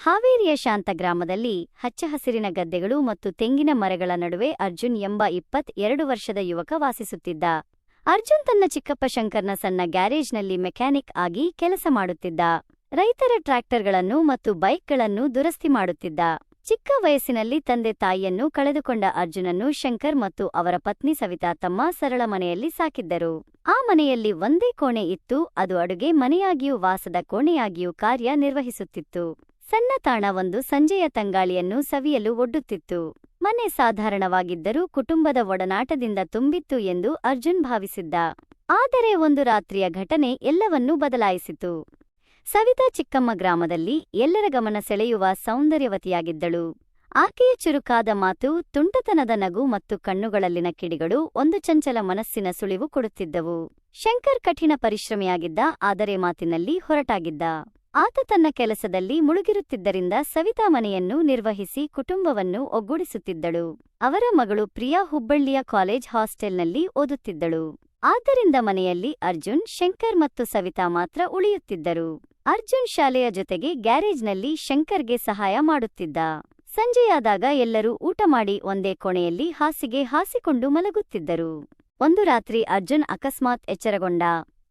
ಹಾವೇರಿಯ ಶಾಂತ ಗ್ರಾಮದಲ್ಲಿ ಹಚ್ಚ ಹಸಿರಿನ ಗದ್ದೆಗಳು ಮತ್ತು ತೆಂಗಿನ ಮರಗಳ ನಡುವೆ ಅರ್ಜುನ್ ಎಂಬ 22 ವರ್ಷದ ಯುವಕ ವಾಸಿಸುತ್ತಿದ್ದ. ಅರ್ಜುನ್ ತನ್ನ ಚಿಕ್ಕಪ್ಪ ಶಂಕರ್ನ ಸಣ್ಣ ಗ್ಯಾರೇಜ್ನಲ್ಲಿ ಮೆಕ್ಯಾನಿಕ್ ಆಗಿ ಕೆಲಸ ಮಾಡುತ್ತಿದ್ದ. ರೈತರ ಟ್ರ್ಯಾಕ್ಟರ್ಗಳನ್ನು ಮತ್ತು ಬೈಕ್ಗಳನ್ನು ದುರಸ್ತಿ ಮಾಡುತ್ತಿದ್ದ. ಚಿಕ್ಕ ವಯಸ್ಸಿನಲ್ಲಿ ತಂದೆ ತಾಯಿಯನ್ನು ಕಳೆದುಕೊಂಡ ಅರ್ಜುನನ್ನು ಶಂಕರ್ ಮತ್ತು ಅವರ ಪತ್ನಿ ಸವಿತಾ ತಮ್ಮ ಸರಳ ಮನೆಯಲ್ಲಿ ಸಾಕಿದ್ದರು. ಆ ಮನೆಯಲ್ಲಿ ಒಂದೇ ಕೋಣೆ ಇತ್ತು, ಅದು ಅಡುಗೆ ಮನೆಯಾಗಿಯೂ ವಾಸದ ಕೋಣೆಯಾಗಿಯೂ ಕಾರ್ಯ ನಿರ್ವಹಿಸುತ್ತಿತ್ತು. ಸಣ್ಣ ತಾಣ ಒಂದು ಸಂಜೆಯ ತಂಗಾಳಿಯನ್ನು ಸವಿಯಲು ಒಡ್ಡುತ್ತಿತ್ತು. ಮನೆ ಸಾಧಾರಣವಾಗಿದ್ದರೂ ಕುಟುಂಬದ ಒಡನಾಟದಿಂದ ತುಂಬಿತ್ತು ಎಂದು ಅರ್ಜುನ್ ಭಾವಿಸಿದ್ದ. ಆದರೆ ಒಂದು ರಾತ್ರಿಯ ಘಟನೆ ಎಲ್ಲವನ್ನೂ ಬದಲಾಯಿಸಿತು. ಸವಿತಾ ಚಿಕ್ಕಮ್ಮ ಗ್ರಾಮದಲ್ಲಿ ಎಲ್ಲರ ಗಮನ ಸೆಳೆಯುವ ಸೌಂದರ್ಯವತಿಯಾಗಿದ್ದಳು. ಆಕೆಯ ಚುರುಕಾದ ಮಾತು, ತುಂಟತನದ ನಗು ಮತ್ತು ಕಣ್ಣುಗಳಲ್ಲಿನ ಕಿಡಿಗಳು ಒಂದು ಚಂಚಲ ಮನಸ್ಸಿನ ಸುಳಿವು ಕೊಡುತ್ತಿದ್ದವು. ಶಂಕರ್ ಕಠಿಣ ಪರಿಶ್ರಮಿಯಾಗಿದ್ದ, ಆದರೆ ಮಾತಿನಲ್ಲಿ ಹೊರಟಾಗಿದ್ದ. ಆತ ತನ್ನ ಕೆಲಸದಲ್ಲಿ ಮುಳುಗಿರುತ್ತಿದ್ದರಿಂದ ಸವಿತಾ ಮನೆಯನ್ನು ನಿರ್ವಹಿಸಿ ಕುಟುಂಬವನ್ನು ಒಗ್ಗೂಡಿಸುತ್ತಿದ್ದಳು. ಅವರ ಮಗಳು ಪ್ರಿಯಾ ಹುಬ್ಬಳ್ಳಿಯ ಕಾಲೇಜ್ ಹಾಸ್ಟೆಲ್ನಲ್ಲಿ ಓದುತ್ತಿದ್ದಳು. ಆದ್ದರಿಂದ ಮನೆಯಲ್ಲಿ ಅರ್ಜುನ್, ಶಂಕರ್ ಮತ್ತು ಸವಿತಾ ಮಾತ್ರ ಉಳಿಯುತ್ತಿದ್ದರು. ಅರ್ಜುನ್ ಶಾಲೆಯ ಜೊತೆಗೆ ಗ್ಯಾರೇಜ್ನಲ್ಲಿ ಶಂಕರ್ಗೆ ಸಹಾಯ ಮಾಡುತ್ತಿದ್ದ. ಸಂಜೆಯಾದಾಗ ಎಲ್ಲರೂ ಊಟ ಮಾಡಿ ಒಂದೇ ಕೋಣೆಯಲ್ಲಿ ಹಾಸಿಗೆ ಹಾಸಿಕೊಂಡು ಮಲಗುತ್ತಿದ್ದರು. ಒಂದು ರಾತ್ರಿ ಅರ್ಜುನ್ ಅಕಸ್ಮಾತ್ ಎಚ್ಚರಗೊಂಡ.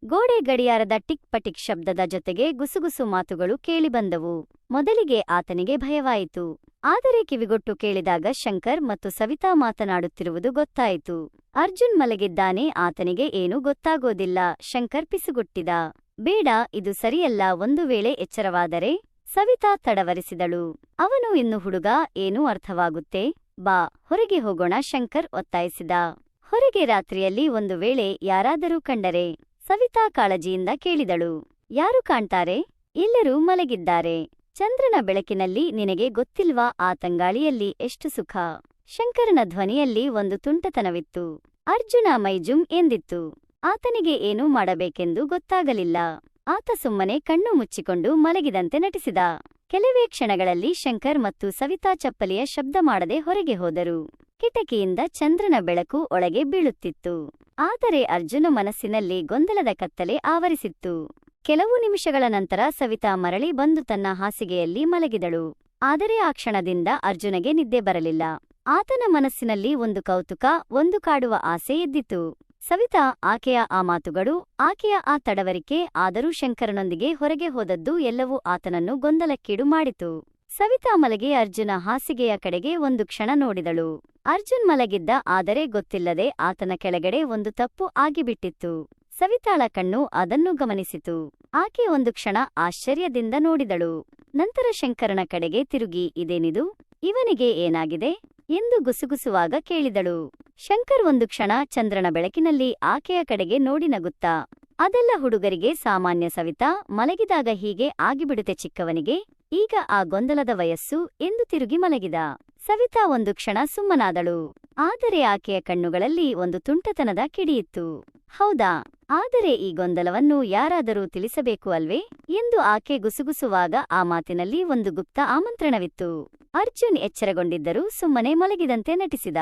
ಗೋಡೆ ಗಡಿಯಾರದ ಟಿಕ್ ಪಟಿಕ್ ಶಬ್ದದ ಜೊತೆಗೆ ಗುಸುಗುಸು ಮಾತುಗಳು ಕೇಳಿಬಂದವು. ಮೊದಲಿಗೆ ಆತನಿಗೆ ಭಯವಾಯಿತು. ಆದರೆ ಕಿವಿಗೊಟ್ಟು ಕೇಳಿದಾಗ ಶಂಕರ್ ಮತ್ತು ಸವಿತಾ ಮಾತನಾಡುತ್ತಿರುವುದು ಗೊತ್ತಾಯಿತು. ಅರ್ಜುನ್ ಮಲಗಿದ್ದಾನೆ, ಆತನಿಗೆ ಏನೂ ಗೊತ್ತಾಗೋದಿಲ್ಲ. ಶಂಕರ್ ಪಿಸುಗುಟ್ಟಿದ. ಬೇಡ, ಇದು ಸರಿಯಲ್ಲ, ಒಂದು ವೇಳೆ ಎಚ್ಚರವಾದರೆ? ಸವಿತಾ ತಡವರಿಸಿದಳು. ಅವನು ಇನ್ನು ಹುಡುಗ, ಏನೂ ಅರ್ಥವಾಗುತ್ತೆ. ಬಾ, ಹೊರಗೆ ಹೋಗೋಣ, ಶಂಕರ್ ಒತ್ತಾಯಿಸಿದ. ಹೊರಗೆ ರಾತ್ರಿಯಲ್ಲಿ ಒಂದು ವೇಳೆ ಯಾರಾದರೂ ಕಂಡರೆ? ಸವಿತಾ ಕಾಳಜಿಯಿಂದ ಕೇಳಿದಳು. ಯಾರು ಕಾಣ್ತಾರೆ? ಎಲ್ಲರೂ ಮಲಗಿದ್ದಾರೆ. ಚಂದ್ರನ ಬೆಳಕಿನಲ್ಲಿ ನಿನಗೆ ಗೊತ್ತಿಲ್ವಾ ಆ ತಂಗಾಳಿಯಲ್ಲಿ ಎಷ್ಟು ಸುಖ? ಶಂಕರನ ಧ್ವನಿಯಲ್ಲಿ ಒಂದು ತುಂಟತನವಿತ್ತು. ಅರ್ಜುನ ಮೈಜುಂ ಎಂದಿತ್ತು. ಆತನಿಗೆ ಏನೂ ಮಾಡಬೇಕೆಂದು ಗೊತ್ತಾಗಲಿಲ್ಲ. ಆತ ಸುಮ್ಮನೆ ಕಣ್ಣು ಮುಚ್ಚಿಕೊಂಡು ಮಲಗಿದಂತೆ ನಟಿಸಿದ. ಕೆಲವೇ ಕ್ಷಣಗಳಲ್ಲಿ ಶಂಕರ್ ಮತ್ತು ಸವಿತಾ ಚಪ್ಪಲಿಯ ಶಬ್ದ ಮಾಡದೆ ಹೊರಗೆ ಹೋದರು. ಕಿಟಕಿಯಿಂದ ಚಂದ್ರನ ಬೆಳಕು ಒಳಗೆ ಬೀಳುತ್ತಿತ್ತು. ಆದರೆ ಅರ್ಜುನ ಮನಸ್ಸಿನಲ್ಲಿ ಗೊಂದಲದ ಕತ್ತಲೆ ಆವರಿಸಿತ್ತು. ಕೆಲವು ನಿಮಿಷಗಳ ನಂತರ ಸವಿತಾ ಮರಳಿ ಬಂದು ತನ್ನ ಹಾಸಿಗೆಯಲ್ಲಿ ಮಲಗಿದಳು. ಆದರೆ ಆ ಕ್ಷಣದಿಂದ ಅರ್ಜುನಗೆ ನಿದ್ದೆ ಬರಲಿಲ್ಲ. ಆತನ ಮನಸ್ಸಿನಲ್ಲಿ ಒಂದು ಕೌತುಕ, ಒಂದು ಕಾಡುವ ಆಸೆ ಎದ್ದಿತು. ಸವಿತಾ, ಆಕೆಯ ಆ ಮಾತುಗಳು, ಆಕೆಯ ಆ ತಡವರಿಕೆ, ಆದರೂ ಶಂಕರನೊಂದಿಗೆ ಹೊರಗೆ ಹೋದದ್ದು ಎಲ್ಲವೂ ಆತನನ್ನು ಗೊಂದಲಕ್ಕೀಡು ಮಾಡಿತು. ಸವಿತಾ ಮಲಗಿ ಅರ್ಜುನ ಹಾಸಿಗೆಯ ಕಡೆಗೆ ಒಂದು ಕ್ಷಣ ನೋಡಿದಳು. ಅರ್ಜುನ್ ಮಲಗಿದ್ದ, ಆದರೆ ಗೊತ್ತಿಲ್ಲದೆ ಆತನ ಕೆಳಗಡೆ ಒಂದು ತಪ್ಪು ಆಗಿಬಿಟ್ಟಿತ್ತು. ಸವಿತಾಳ ಕಣ್ಣು ಅದನ್ನು ಗಮನಿಸಿತು. ಆಕೆ ಒಂದು ಕ್ಷಣ ಆಶ್ಚರ್ಯದಿಂದ ನೋಡಿದಳು. ನಂತರ ಶಂಕರನ ಕಡೆಗೆ ತಿರುಗಿ, ಇದೇನಿದು? ಇವನಿಗೆ ಏನಾಗಿದೆ ಎಂದು ಗುಸುಗುಸುವಾಗ ಕೇಳಿದಳು. ಶಂಕರ್ ಒಂದು ಕ್ಷಣ ಚಂದ್ರನ ಬೆಳಕಿನಲ್ಲಿ ಆಕೆಯ ಕಡೆಗೆ ನೋಡಿ ನಗುತ್ತಾ, ಅದೆಲ್ಲ ಹುಡುಗರಿಗೆ ಸಾಮಾನ್ಯ ಸವಿತಾ, ಮಲಗಿದಾಗ ಹೀಗೆ ಆಗಿಬಿಡುತ್ತೆ ಚಿಕ್ಕವನಿಗೆ, ಈಗ ಆ ಗೊಂದಲದ ವಯಸ್ಸು ಎಂದು ತಿರುಗಿ ಮಲಗಿದ. ಸವಿತಾ ಒಂದು ಕ್ಷಣ ಸುಮ್ಮನಾದಳು. ಆದರೆ ಆಕೆಯ ಕಣ್ಣುಗಳಲ್ಲಿ ಒಂದು ತುಂಟತನದ ಕಿಡಿಯಿತ್ತು. ಹೌದಾ, ಆದರೆ ಈ ಗೊಂದಲವನ್ನು ಯಾರಾದರೂ ತಿಳಿಸಬೇಕು ಅಲ್ವೇ ಎಂದು ಆಕೆ ಗುಸುಗುಸುವಾಗ ಆ ಮಾತಿನಲ್ಲಿ ಒಂದು ಗುಪ್ತ ಆಮಂತ್ರಣವಿತ್ತು. ಅರ್ಜುನ್ ಎಚ್ಚರಗೊಂಡಿದ್ದರೂ ಸುಮ್ಮನೆ ಮಲಗಿದಂತೆ ನಟಿಸಿದ.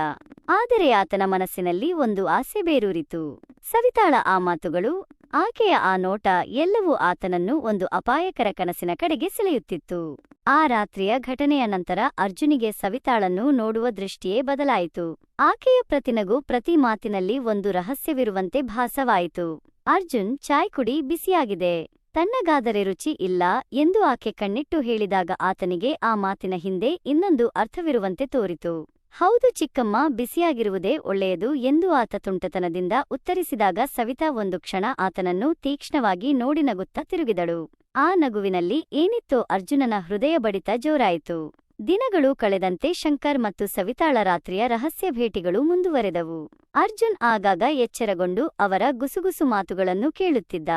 ಆದರೆ ಆತನ ಮನಸ್ಸಿನಲ್ಲಿ ಒಂದು ಆಸೆ ಬೇರೂರಿತು. ಸವಿತಾಳ ಆ ಮಾತುಗಳು, ಆಕೆಯ ಆ ನೋಟ ಎಲ್ಲವೂ ಆತನನ್ನು ಒಂದು ಅಪಾಯಕರ ಕನಸಿನ ಕಡೆಗೆ ಸೆಳೆಯುತ್ತಿತ್ತು. ಆ ರಾತ್ರಿಯ ಘಟನೆಯ ನಂತರ ಅರ್ಜುನಿಗೆ ಸವಿತಾಳನ್ನು ನೋಡುವ ದೃಷ್ಟಿಯೇ ಬದಲಾಯಿತು. ಆಕೆಯ ಪ್ರತಿನಗು, ಪ್ರತಿ ಮಾತಿನಲ್ಲಿ ಒಂದು ರಹಸ್ಯವಿರುವಂತೆ ಭಾಸವಾಯಿತು. ಅರ್ಜುನ್, ಚಾಯ್ ಕುಡಿ, ಬಿಸಿಯಾಗಿದೆ. ತಣ್ಣಗಾದರೆ ರುಚಿ ಇಲ್ಲ ಎಂದು ಆಕೆ ಕಣ್ಣಿಟ್ಟು ಹೇಳಿದಾಗ ಆತನಿಗೆ ಆ ಮಾತಿನ ಹಿಂದೆ ಇನ್ನೊಂದು ಅರ್ಥವಿರುವಂತೆ ತೋರಿತು. ಹೌದು ಚಿಕ್ಕಮ್ಮ, ಬಿಸಿಯಾಗಿರುವುದೇ ಒಳ್ಳೆಯದು ಎಂದು ಆತ ತುಂಟತನದಿಂದ ಉತ್ತರಿಸಿದಾಗ ಸವಿತಾ ಒಂದು ಕ್ಷಣ ಆತನನ್ನು ತೀಕ್ಷ್ಣವಾಗಿ ನೋಡಿ ನಗುತ್ತಾ ತಿರುಗಿದಳು. ಆ ನಗುವಿನಲ್ಲಿ ಏನಿತ್ತೋ ಅರ್ಜುನನ ಹೃದಯ ಬಡಿತ ಜೋರಾಯಿತು. ದಿನಗಳು ಕಳೆದಂತೆ ಶಂಕರ್ ಮತ್ತು ಸವಿತಾಳ ರಾತ್ರಿಯ ರಹಸ್ಯ ಭೇಟಿಗಳು ಮುಂದುವರೆದವು. ಅರ್ಜುನ್ ಆಗಾಗ ಎಚ್ಚರಗೊಂಡು ಅವರ ಗುಸುಗುಸು ಮಾತುಗಳನ್ನು ಕೇಳುತ್ತಿದ್ದ.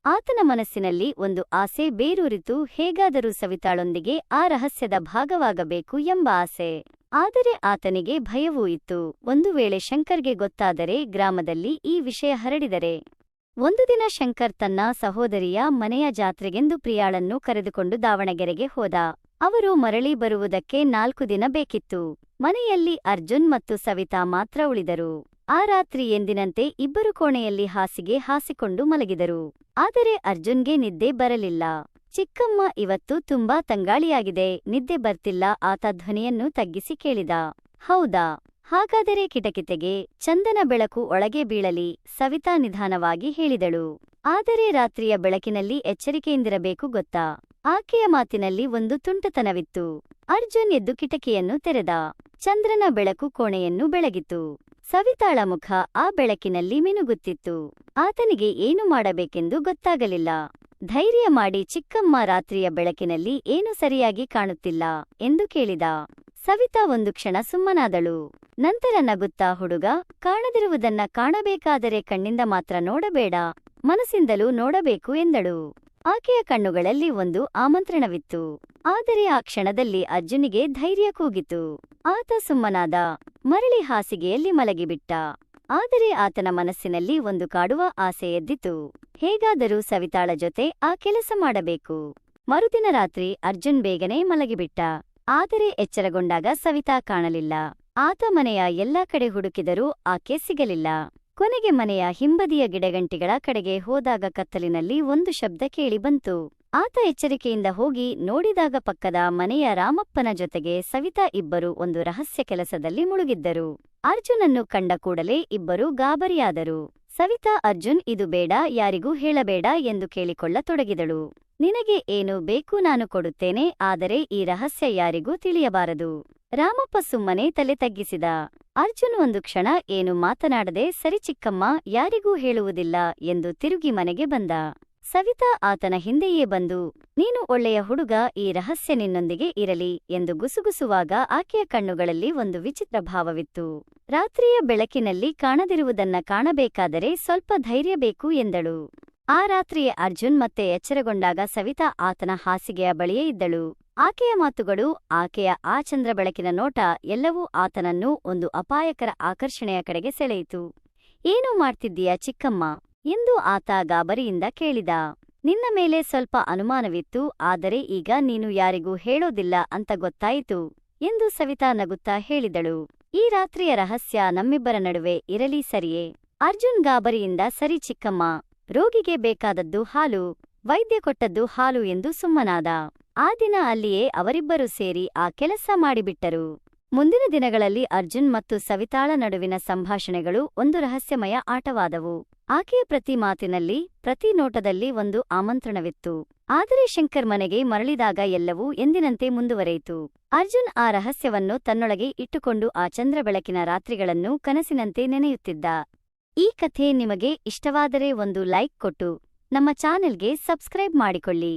ಆತನ ಮನಸ್ಸಿನಲ್ಲಿ ಒಂದು ಆಸೆ ಬೇರೂರಿತು, ಹೇಗಾದರೂ ಸವಿತಾಳೊಂದಿಗೆ ಆ ರಹಸ್ಯದ ಭಾಗವಾಗಬೇಕು ಎಂಬ ಆಸೆ. ಆದರೆ ಆತನಿಗೆ ಭಯವೂ ಇತ್ತು. ಒಂದು ವೇಳೆ ಶಂಕರ್ಗೆ ಗೊತ್ತಾದರೆ, ಗ್ರಾಮದಲ್ಲಿ ಈ ವಿಷಯ ಹರಡಿದರೆ? ಒಂದು ದಿನ ಶಂಕರ್ ತನ್ನ ಸಹೋದರಿಯ ಮನೆಯ ಜಾತ್ರೆಗೆಂದು ಪ್ರಿಯಾಳನ್ನು ಕರೆದುಕೊಂಡು ದಾವಣಗೆರೆಗೆ ಹೋದ. ಅವರು ಮರಳಿ ಬರುವುದಕ್ಕೆ 4 ದಿನ ಬೇಕಿತ್ತು. ಮನೆಯಲ್ಲಿ ಅರ್ಜುನ್ ಮತ್ತು ಸವಿತಾ ಮಾತ್ರ ಉಳಿದರು. ಆ ರಾತ್ರಿ ಎಂದಿನಂತೆ ಇಬ್ಬರು ಕೋಣೆಯಲ್ಲಿ ಹಾಸಿಗೆ ಹಾಸಿಕೊಂಡು ಮಲಗಿದರು. ಆದರೆ ಅರ್ಜುನ್ಗೆ ನಿದ್ದೆ ಬರಲಿಲ್ಲ. ಚಿಕ್ಕಮ್ಮ ಇವತ್ತು ತುಂಬಾ ತಂಗಾಳಿಯಾಗಿದೆ, ನಿದ್ದೆ ಬರ್ತಿಲ್ಲ. ಆತ ಧ್ವನಿಯನ್ನು ತಗ್ಗಿಸಿ ಕೇಳಿದ. ಹೌದಾ, ಹಾಗಾದರೆ ಕಿಟಕಿತೆಗೆ ಚಂದನ ಬೆಳಕು ಒಳಗೆ ಬೀಳಲಿ, ಸವಿತಾ ನಿಧಾನವಾಗಿ ಹೇಳಿದಳು. ಆದರೆ ರಾತ್ರಿಯ ಬೆಳಕಿನಲ್ಲಿ ಎಚ್ಚರಿಕೆಯಿಂದಿರಬೇಕು ಗೊತ್ತಾ? ಆಕೆಯ ಮಾತಿನಲ್ಲಿ ಒಂದು ತುಂಟತನವಿತ್ತು. ಅರ್ಜುನ್ ಎದ್ದು ಕಿಟಕಿಯನ್ನು ತೆರೆದ. ಚಂದ್ರನ ಬೆಳಕು ಕೋಣೆಯನ್ನು ಬೆಳಗಿತು. ಸವಿತಾಳ ಮುಖ ಆ ಬೆಳಕಿನಲ್ಲಿ ಮಿನುಗುತ್ತಿತ್ತು. ಆತನಿಗೆ ಏನು ಮಾಡಬೇಕೆಂದು ಗೊತ್ತಾಗಲಿಲ್ಲ. ಧೈರ್ಯ ಮಾಡಿ ಚಿಕ್ಕಮ್ಮ, ರಾತ್ರಿಯ ಬೆಳಕಿನಲ್ಲಿ ಏನು ಸರಿಯಾಗಿ ಕಾಣುತ್ತಿಲ್ಲ ಎಂದು ಕೇಳಿದ. ಸವಿತಾ ಒಂದು ಕ್ಷಣ ಸುಮ್ಮನಾದಳು. ನಂತರ ನಗುತ್ತಾ, ಹುಡುಗ, ಕಾಣದಿರುವುದನ್ನ ಕಾಣಬೇಕಾದರೆ ಕಣ್ಣಿಂದ ಮಾತ್ರ ನೋಡಬೇಡ, ಮನಸ್ಸಿಂದಲೂ ನೋಡಬೇಕು ಎಂದಳು. ಆಕೆಯ ಕಣ್ಣುಗಳಲ್ಲಿ ಒಂದು ಆಮಂತ್ರಣವಿತ್ತು. ಆದರೆ ಆ ಕ್ಷಣದಲ್ಲಿ ಅರ್ಜುನಿಗೆ ಧೈರ್ಯ ಕೂಗಿತು. ಆತ ಸುಮ್ಮನಾದ. ಮರಳಿ ಹಾಸಿಗೆಯಲ್ಲಿ ಮಲಗಿಬಿಟ್ಟ. ಆದರೆ ಆತನ ಮನಸ್ಸಿನಲ್ಲಿ ಒಂದು ಕಾಡುವ ಆಸೆ ಎದ್ದಿತು. ಹೇಗಾದರೂ ಸವಿತಾಳ ಜೊತೆ ಆ ಕೆಲಸ ಮಾಡಬೇಕು. ಮರುದಿನ ರಾತ್ರಿ ಅರ್ಜುನ್ ಬೇಗನೆ ಮಲಗಿಬಿಟ್ಟ. ಆದರೆ ಎಚ್ಚರಗೊಂಡಾಗ ಸವಿತಾ ಕಾಣಲಿಲ್ಲ. ಆತ ಮನೆಯ ಎಲ್ಲಾ ಕಡೆ ಹುಡುಕಿದರೂ ಆಕೆ ಸಿಗಲಿಲ್ಲ. ಕೊನೆಗೆ ಮನೆಯ ಹಿಂಬದಿಯ ಗಿಡಗಂಟಿಗಳ ಕಡೆಗೆ ಹೋದಾಗ ಕತ್ತಲಿನಲ್ಲಿ ಒಂದು ಶಬ್ದ ಕೇಳಿ ಬಂತು. ಆತ ಎಚ್ಚರಿಕೆಯಿಂದ ಹೋಗಿ ನೋಡಿದಾಗ ಪಕ್ಕದ ಮನೆಯ ರಾಮಪ್ಪನ ಜೊತೆಗೆ ಸವಿತಾ ಇಬ್ಬರು ಒಂದು ರಹಸ್ಯ ಕೆಲಸದಲ್ಲಿ ಮುಳುಗಿದ್ದರು. ಅರ್ಜುನನ್ನು ಕಂಡ ಕೂಡಲೇ ಇಬ್ಬರೂ ಗಾಬರಿಯಾದರು. ಸವಿತಾ, ಅರ್ಜುನ್, ಇದು ಬೇಡ, ಯಾರಿಗೂ ಹೇಳಬೇಡ ಎಂದು ಕೇಳಿಕೊಳ್ಳತೊಡಗಿದಳು. ನಿನಗೆ ಏನು ಬೇಕು ನಾನು ಕೊಡುತ್ತೇನೆ, ಆದರೆ ಈ ರಹಸ್ಯ ಯಾರಿಗೂ ತಿಳಿಯಬಾರದು. ರಾಮಪ್ಪ ಸುಮ್ಮನೆ ತಲೆ ತಗ್ಗಿಸಿದ. ಅರ್ಜುನ್ ಒಂದು ಕ್ಷಣ ಏನು ಮಾತನಾಡದೆ, ಸರಿ ಚಿಕ್ಕಮ್ಮ, ಯಾರಿಗೂ ಹೇಳುವುದಿಲ್ಲ ಎಂದು ತಿರುಗಿ ಮನೆಗೆ ಬಂದ. ಸವಿತಾ ಆತನ ಹಿಂದೆಯೇ ಬಂದು, ನೀನು ಒಳ್ಳೆಯ ಹುಡುಗ, ಈ ರಹಸ್ಯ ನಿನ್ನೊಂದಿಗೆ ಇರಲಿ ಎಂದು ಗುಸುಗುಸುವಾಗ ಆಕೆಯ ಕಣ್ಣುಗಳಲ್ಲಿ ಒಂದು ವಿಚಿತ್ರ ಭಾವವಿತ್ತು. ರಾತ್ರಿಯ ಬೆಳಕಿನಲ್ಲಿ ಕಾಣದಿರುವುದನ್ನ ಕಾಣಬೇಕಾದರೆ ಸ್ವಲ್ಪ ಧೈರ್ಯ ಬೇಕು ಎಂದಳು. ಆ ರಾತ್ರಿಯೇ ಅರ್ಜುನ್ ಮತ್ತೆ ಎಚ್ಚರಗೊಂಡಾಗ ಸವಿತಾ ಆತನ ಹಾಸಿಗೆಯ ಬಳಿಯೇ ಇದ್ದಳು. ಆಕೆಯ ಮಾತುಗಳು, ಆಕೆಯ ಆ ಚಂದ್ರ ಬೆಳಕಿನ ನೋಟ ಎಲ್ಲವೂ ಆತನನ್ನು ಒಂದು ಅಪಾಯಕರ ಆಕರ್ಷಣೆಯ ಕಡೆಗೆ ಸೆಳೆಯಿತು. ಏನು ಮಾಡ್ತಿದ್ದೀಯಾ ಚಿಕ್ಕಮ್ಮ ಎಂದು ಆತ ಗಾಬರಿಯಿಂದ ಕೇಳಿದ. ನಿನ್ನ ಮೇಲೆ ಸ್ವಲ್ಪ ಅನುಮಾನವಿತ್ತು, ಆದರೆ ಈಗ ನೀನು ಯಾರಿಗೂ ಹೇಳೋದಿಲ್ಲ ಅಂತ ಗೊತ್ತಾಯಿತು ಎಂದು ಸವಿತಾ ನಗುತ್ತಾ ಹೇಳಿದಳು. ಈ ರಾತ್ರಿಯ ರಹಸ್ಯ ನಮ್ಮಿಬ್ಬರ ನಡುವೆ ಇರಲಿ, ಸರಿಯೇ? ಅರ್ಜುನ್ ಗಾಬರಿಯಿಂದ, ಸರಿ ಚಿಕ್ಕಮ್ಮ, ರೋಗಿಗೆ ಬೇಕಾದದ್ದು ಹಾಲು, ವೈದ್ಯ ಕೊಟ್ಟದ್ದು ಹಾಲು ಎಂದು ಸುಮ್ಮನಾದ. ಆ ದಿನ ಅಲ್ಲಿಯೇ ಅವರಿಬ್ಬರೂ ಸೇರಿ ಆ ಕೆಲಸ ಮಾಡಿಬಿಟ್ಟರು. ಮುಂದಿನ ದಿನಗಳಲ್ಲಿ ಅರ್ಜುನ್ ಮತ್ತು ಸವಿತಾಳ ನಡುವಿನ ಸಂಭಾಷಣೆಗಳು ಒಂದು ರಹಸ್ಯಮಯ ಆಟವಾದವು. ಆಕೆಯ ಪ್ರತಿ ಮಾತಿನಲ್ಲಿ, ಪ್ರತಿ ನೋಟದಲ್ಲಿ ಒಂದು ಆಮಂತ್ರಣವಿತ್ತು. ಆದರೆ ಶಂಕರ್ ಮನೆಗೆ ಮರಳಿದಾಗ ಎಲ್ಲವೂ ಎಂದಿನಂತೆ ಮುಂದುವರೆಯಿತು. ಅರ್ಜುನ್ ಆ ರಹಸ್ಯವನ್ನು ತನ್ನೊಳಗೆ ಇಟ್ಟುಕೊಂಡು ಆ ಚಂದ್ರ ಬೆಳಕಿನ ರಾತ್ರಿಗಳನ್ನು ಕನಸಿನಂತೆ ನೆನೆಯುತ್ತಿದ್ದ. ಈ ಕಥೆ ನಿಮಗೆ ಇಷ್ಟವಾದರೆ ಒಂದು ಲೈಕ್ ಕೊಟ್ಟು ನಮ್ಮ ಚಾನೆಲ್ಗೆ ಸಬ್ಸ್ಕ್ರೈಬ್ ಮಾಡಿಕೊಳ್ಳಿ.